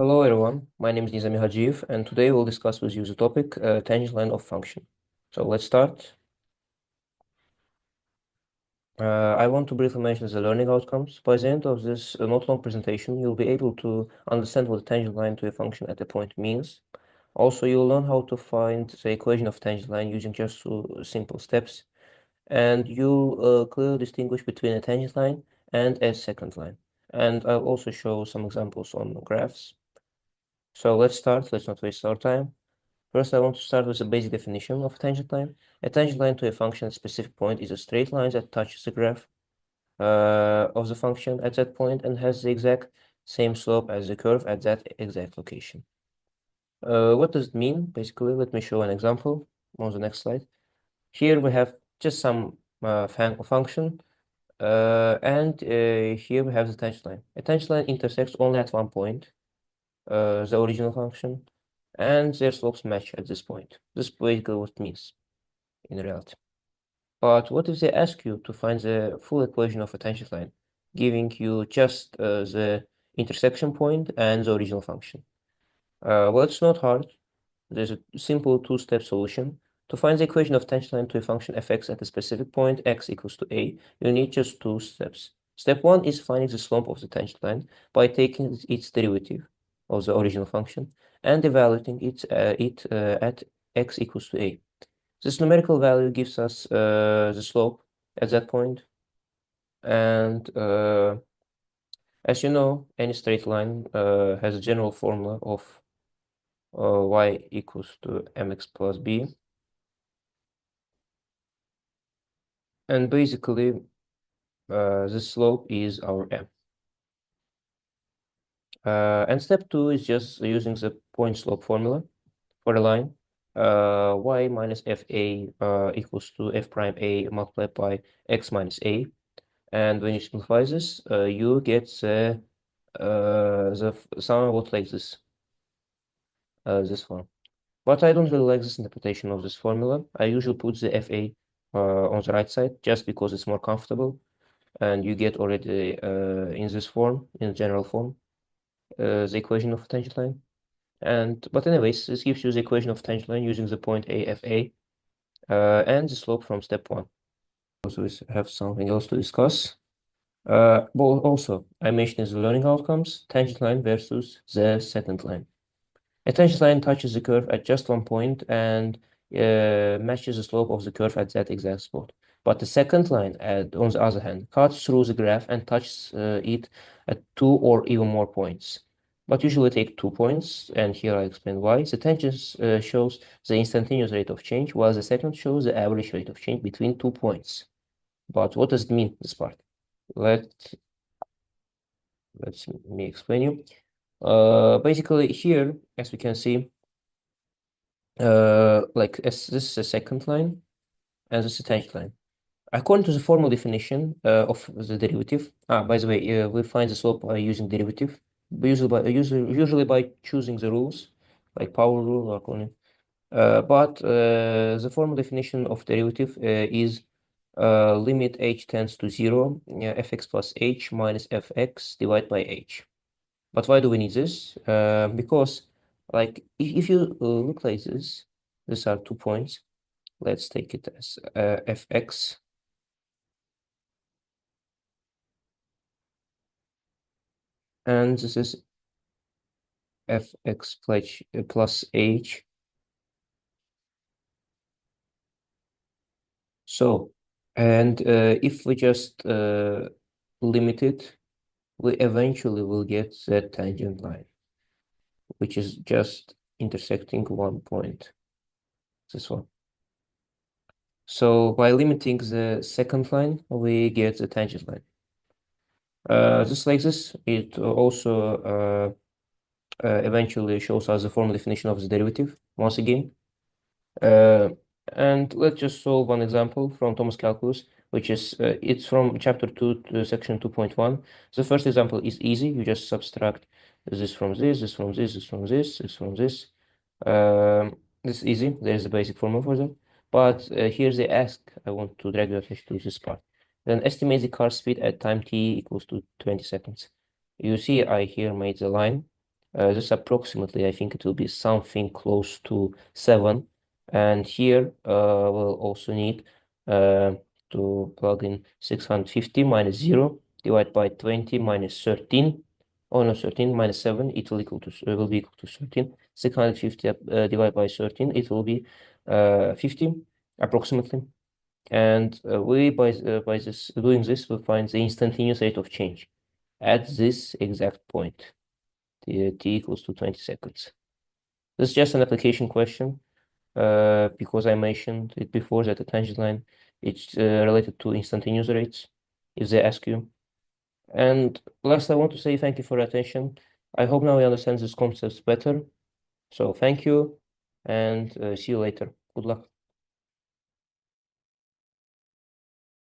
Hello everyone, my name is Nizami Hajiyev and today we'll discuss with you the topic tangent line of function. So let's start. I want to briefly mention the learning outcomes. By the end of this not long presentation, you'll be able to understand what the tangent line to a function at a point means. Also, you'll learn how to find the equation of tangent line using just two simple steps. And you'll clearly distinguish between a tangent line and a secant line. And I'll also show some examples on graphs. So let's start, let's not waste our time. First, I want to start with a basic definition of a tangent line. A tangent line to a function at a specific point is a straight line that touches the graph of the function at that point and has the exact same slope as the curve at that exact location. What does it mean? Basically, let me show an example on the next slide. Here we have just some function, and here we have the tangent line. A tangent line intersects only at one point, the original function, and their slopes match at this point. This is basically what it means in reality. But what if they ask you to find the full equation of a tangent line, giving you just the intersection point and the original function? Well, it's not hard. There's a simple two-step solution. To find the equation of tangent line to a function fx at a specific point x equals to a, you need just two steps. Step one is finding the slope of the tangent line by taking its derivative of the original function and evaluating it at x equals to a. This numerical value gives us the slope at that point. And as you know, any straight line has a general formula of y equals to mx plus b. And basically, the slope is our m. And step two is just using the point slope formula for a line. Y minus fa equals to f prime a multiplied by x minus a. And when you simplify this, you get somewhat like this form. But I don't really like this interpretation of this formula. I usually put the fa on the right side just because it's more comfortable, and you get already in this form, in general form, the equation of tangent line. But anyways, this gives you the equation of tangent line using the point AFA and the slope from step one. Also, we have something else to discuss. But also, I mentioned the learning outcomes, tangent line versus the secant line. A tangent line touches the curve at just one point and matches the slope of the curve at that exact spot. But the secant line, on the other hand, cuts through the graph and touches it at two or even more points. But usually take 2 points, and here I explain why. The tangent shows the instantaneous rate of change, while the secant shows the average rate of change between 2 points. But what does it mean, this part? Let me explain you. Basically here, as we can see, this is a secant line and this is a tangent line. According to the formal definition of the derivative, by the way, we find the slope by using derivative, usually by choosing the rules, like power rule or Conning. But the formal definition of derivative is limit h tends to 0, fx plus h minus fx divided by h. But why do we need this? Because like if you look like this, these are 2 points. Let's take it as fx. And this is fx plus h. So, and if we just limit it, we eventually will get the tangent line, which is just intersecting one point, this one. So by limiting the secant line, we get the tangent line. Just like this, it also eventually shows us the formal definition of the derivative once again. And let's just solve one example from Thomas calculus, which is it's from chapter 2 to section 2.1. The first example is easy. You just subtract this from this, this from this, this from this, this from this. This is easy. There's the basic formula for that. But here they ask, I want to drag your attention to this part. Then estimate the car speed at time t equals to 20 seconds. You see, I here made the line. This approximately, I think it will be something close to 7. And here we'll also need to plug in 650 minus 0 divided by 20 minus 13. Oh no, 13 minus 7, it will will be equal to 13. 650 divided by 13, it will be 50 approximately. And we by this doing this, we find the instantaneous rate of change at this exact point, t equals to 20 seconds. This is just an application question because I mentioned it before that the tangent line it's related to instantaneous rates if they ask you. And last, I want to say thank you for your attention. I hope now you understand these concepts better. So thank you and see you later. Good luck.